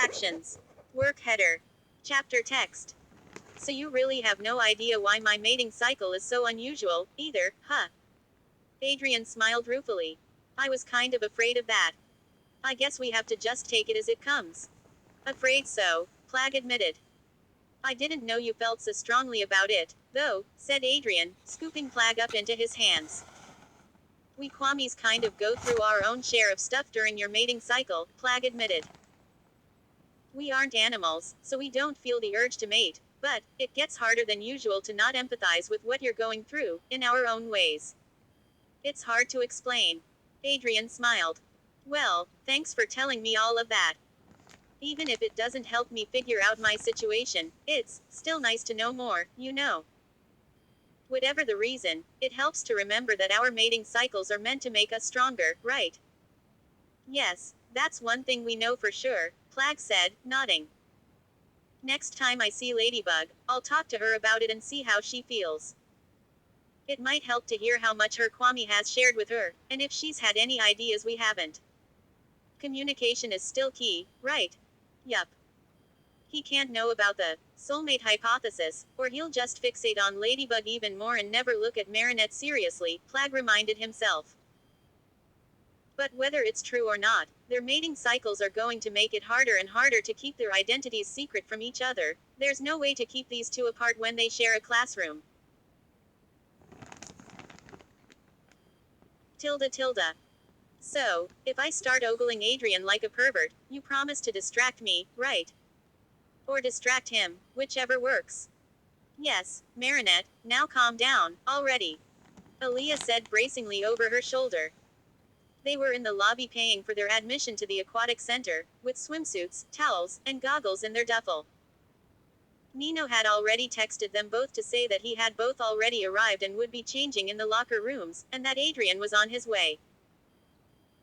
Actions. Work header. Chapter text. So you really have no idea why my mating cycle is so unusual, either, huh? Adrian smiled ruefully. I was kind of afraid of that. I guess we have to just take it as it comes. Afraid so, Plag admitted. I didn't know you felt so strongly about it, though, said Adrian, scooping Plag up into his hands. We Kwamis kind of go through our own share of stuff during your mating cycle, Plag admitted. We aren't animals, so we don't feel the urge to mate, but it gets harder than usual to not empathize with what you're going through, in our own ways. It's hard to explain. Adrian smiled. Well, thanks for telling me all of that. Even if it doesn't help me figure out my situation, it's still nice to know more, you know. Whatever the reason, it helps to remember that our mating cycles are meant to make us stronger, right? Yes, that's one thing we know for sure, Plag said, nodding. Next time I see Ladybug, I'll talk to her about it and see how she feels. It might help to hear how much her Kwami has shared with her, and if she's had any ideas we haven't. Communication is still key, right? Yup. He can't know about the soulmate hypothesis, or he'll just fixate on Ladybug even more and never look at Marinette seriously, Plag reminded himself. But whether it's true or not, their mating cycles are going to make it harder and harder to keep their identities secret from each other. There's no way to keep these two apart when they share a classroom. Tilda tilde. So, if I start ogling Adrian like a pervert, you promise to distract me, right? Or distract him, whichever works. Yes, Marinette, now calm down, already. Aaliyah said bracingly over her shoulder. They were in the lobby paying for their admission to the aquatic center, with swimsuits, towels, and goggles in their duffel. Nino had already texted them both to say that he had both already arrived and would be changing in the locker rooms, and that Adrian was on his way.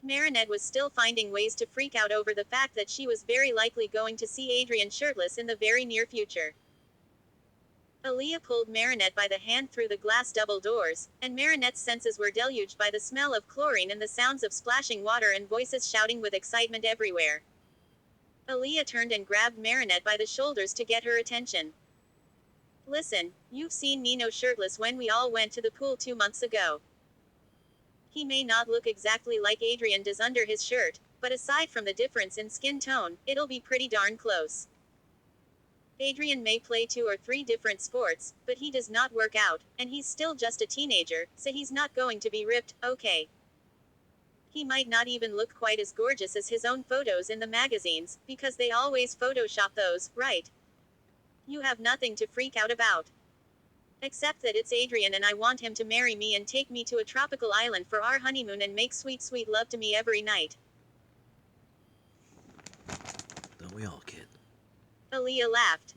Marinette was still finding ways to freak out over the fact that she was very likely going to see Adrian shirtless in the very near future. Aaliyah pulled Marinette by the hand through the glass double doors, and Marinette's senses were deluged by the smell of chlorine and the sounds of splashing water and voices shouting with excitement everywhere. Aaliyah turned and grabbed Marinette by the shoulders to get her attention. Listen, you've seen Nino shirtless when we all went to the pool 2 months ago. He may not look exactly like Adrian does under his shirt, but aside from the difference in skin tone, it'll be pretty darn close. Adrian may play 2 or 3 different sports, but he does not work out, and he's still just a teenager, so he's not going to be ripped, okay? He might not even look quite as gorgeous as his own photos in the magazines, because they always Photoshop those, right? You have nothing to freak out about. Except that it's Adrian and I want him to marry me and take me to a tropical island for our honeymoon and make sweet sweet love to me every night. Don't we all, kid? Aaliyah laughed.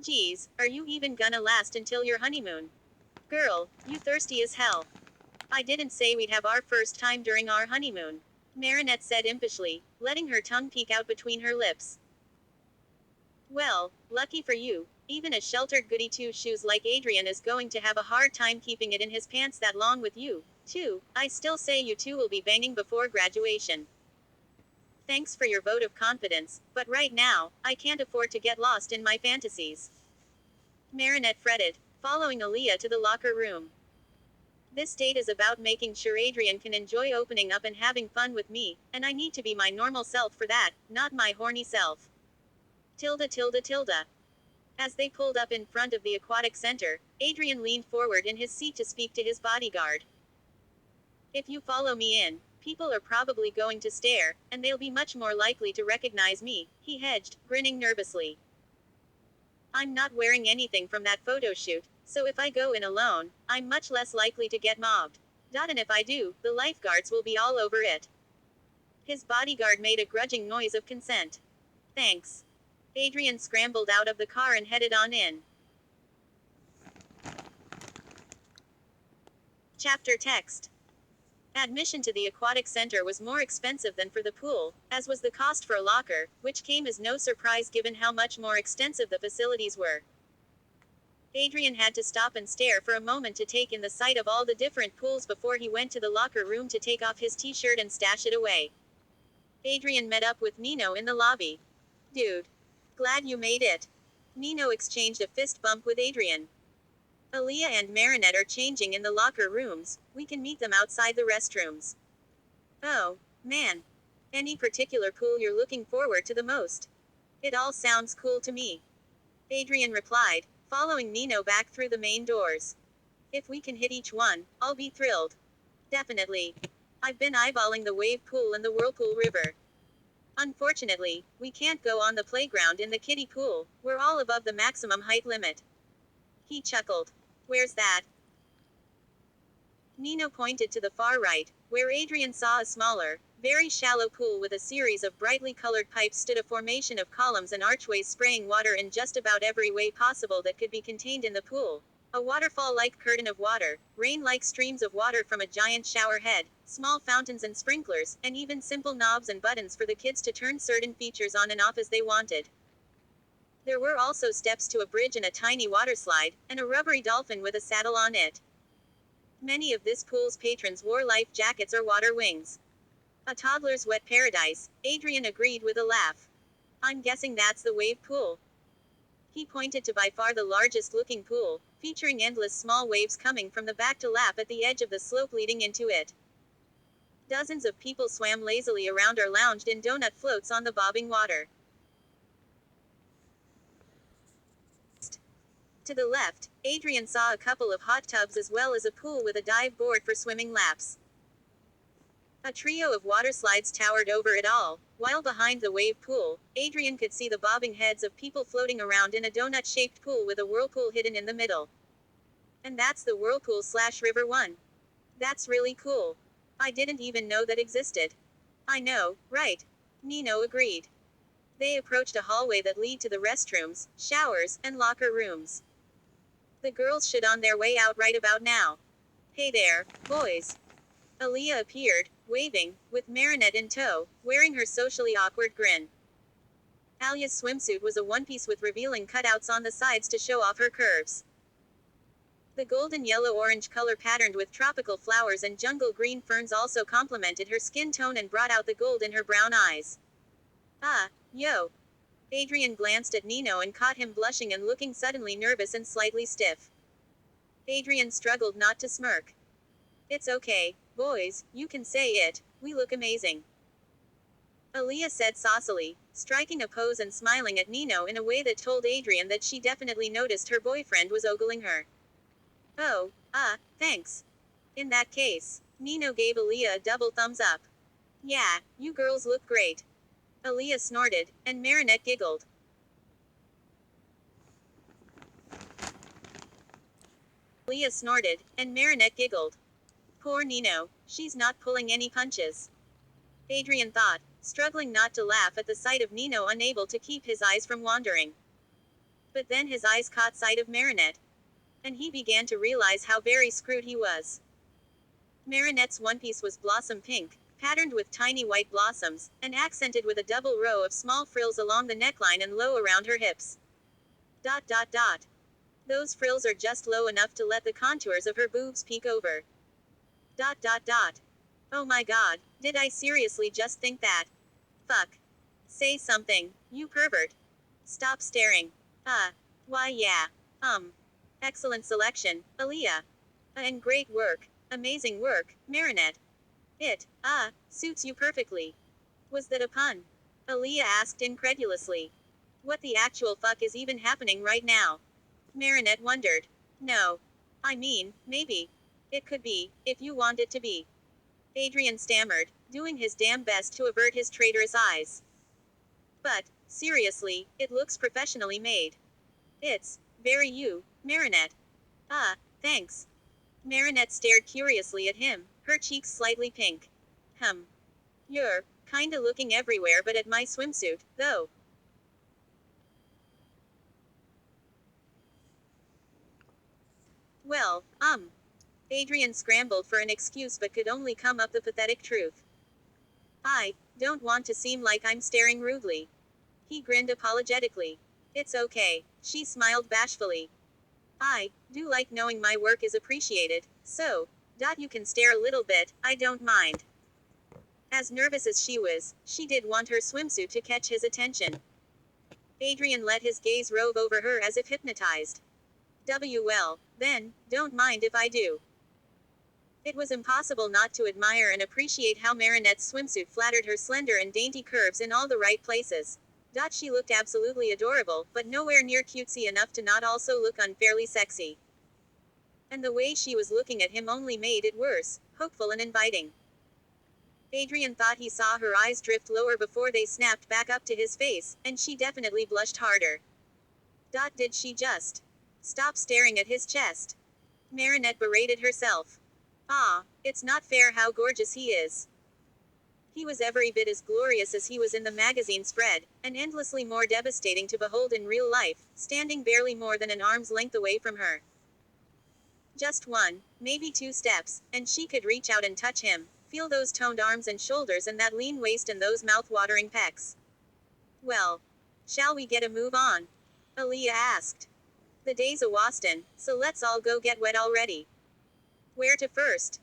Geez, are you even gonna last until your honeymoon? Girl, you thirsty as hell. I didn't say we'd have our first time during our honeymoon. Marinette said impishly, letting her tongue peek out between her lips. Well, lucky for you, even a sheltered goody two-shoes like Adrian is going to have a hard time keeping it in his pants that long with you, too. I still say you two will be banging before graduation. Thanks for your vote of confidence, but right now, I can't afford to get lost in my fantasies. Marinette fretted, following Aaliyah to the locker room. This date is about making sure Adrian can enjoy opening up and having fun with me, and I need to be my normal self for that, not my horny self. Tilde tilde tilde. As they pulled up in front of the aquatic center, Adrian leaned forward in his seat to speak to his bodyguard. If you follow me in, people are probably going to stare, and they'll be much more likely to recognize me, he hedged, grinning nervously. I'm not wearing anything from that photo shoot, so if I go in alone, I'm much less likely to get mobbed. And if I do, the lifeguards will be all over it. His bodyguard made a grudging noise of consent. Thanks. Adrian scrambled out of the car and headed on in. Chapter text. Admission to the aquatic center was more expensive than for the pool, as was the cost for a locker, which came as no surprise given how much more extensive the facilities were. Adrian had to stop and stare for a moment to take in the sight of all the different pools before he went to the locker room to take off his t-shirt and stash it away. Adrian met up with Nino in the lobby. Dude. Glad you made it. Nino exchanged a fist bump with Adrian. Aaliyah and Marinette are changing in the locker rooms. We can meet them outside the restrooms. Oh, man. Any particular pool you're looking forward to the most? It all sounds cool to me. Adrian replied, following Nino back through the main doors. If we can hit each one, I'll be thrilled. Definitely. I've been eyeballing the wave pool and the whirlpool river. Unfortunately, we can't go on the playground in the kiddie pool. We're all above the maximum height limit. He chuckled. Where's that? Nino pointed to the far right, where Adrian saw a smaller, very shallow pool with a series of brightly colored pipes stood a formation of columns and archways spraying water in just about every way possible that could be contained in the pool. A waterfall-like curtain of water, rain-like streams of water from a giant shower head, small fountains and sprinklers, and even simple knobs and buttons for the kids to turn certain features on and off as they wanted. There were also steps to a bridge and a tiny water slide, and a rubbery dolphin with a saddle on it. Many of this pool's patrons wore life jackets or water wings. A toddler's wet paradise, Adrian agreed with a laugh. I'm guessing that's the wave pool. He pointed to by far the largest looking pool, featuring endless small waves coming from the back to lap at the edge of the slope leading into it. Dozens of people swam lazily around or lounged in donut floats on the bobbing water. To the left, Adrian saw a couple of hot tubs as well as a pool with a dive board for swimming laps. A trio of water slides towered over it all, while behind the wave pool, Adrian could see the bobbing heads of people floating around in a donut-shaped pool with a whirlpool hidden in the middle. And that's the whirlpool/river one. That's really cool. I didn't even know that existed. I know, right? Nino agreed. They approached a hallway that led to the restrooms, showers, and locker rooms. The girls should on their way out right about now. Hey there, boys. Aaliyah appeared, waving, with Marinette in tow, wearing her socially awkward grin. Alia's swimsuit was a one-piece with revealing cutouts on the sides to show off her curves. The golden yellow-orange color patterned with tropical flowers and jungle green ferns also complemented her skin tone and brought out the gold in her brown eyes. Ah, yo. Adrian glanced at Nino and caught him blushing and looking suddenly nervous and slightly stiff. Adrian struggled not to smirk. It's okay, boys, you can say it, we look amazing. Aaliyah said saucily, striking a pose and smiling at Nino in a way that told Adrian that she definitely noticed her boyfriend was ogling her. Oh, thanks. In that case, Nino gave Aaliyah a double thumbs up. Yeah, you girls look great. Aaliyah snorted, and Marinette giggled. Aaliyah snorted, and Marinette giggled. Poor Nino, she's not pulling any punches. Adrian thought, struggling not to laugh at the sight of Nino unable to keep his eyes from wandering. But then his eyes caught sight of Marinette. And he began to realize how very screwed he was. Marinette's one-piece was blossom pink, patterned with tiny white blossoms, and accented with a double row of small frills along the neckline and low around her hips. ... Those frills are just low enough to let the contours of her boobs peek over. ... Oh my god, did I seriously just think that? Fuck. Say something, you pervert. Stop staring. Why yeah. Excellent selection, Aaliyah. And great work. Amazing work, Marinette. It, suits you perfectly. Was that a pun? Aaliyah asked incredulously. What the actual fuck is even happening right now? Marinette wondered. No. I mean, maybe. It could be, if you want it to be. Adrian stammered, doing his damn best to avert his traitorous eyes. But, seriously, it looks professionally made. It's very you, Marinette. Thanks. Marinette stared curiously at him, her cheeks slightly pink. You're kinda looking everywhere but at my swimsuit, though. Well, Adrian scrambled for an excuse but could only come up the pathetic truth. I don't want to seem like I'm staring rudely. He grinned apologetically. It's okay, she smiled bashfully. I do like knowing my work is appreciated, so, you can stare a little bit, I don't mind. As nervous as she was, she did want her swimsuit to catch his attention. Adrian let his gaze rove over her as if hypnotized. Well, then, don't mind if I do. It was impossible not to admire and appreciate how Marinette's swimsuit flattered her slender and dainty curves in all the right places. She looked absolutely adorable, but nowhere near cutesy enough to not also look unfairly sexy. And the way she was looking at him only made it worse, hopeful and inviting. Adrian thought he saw her eyes drift lower before they snapped back up to his face, and she definitely blushed harder. Did she just stop staring at his chest? Marinette berated herself. It's not fair how gorgeous he is. He was every bit as glorious as he was in the magazine spread, and endlessly more devastating to behold in real life, standing barely more than an arm's length away from her. Just one, maybe 2 steps, and she could reach out and touch him, feel those toned arms and shoulders and that lean waist and those mouth-watering pecs. Well, shall we get a move on? Aaliyah asked. The day's a wastin', so let's all go get wet already. Where to first?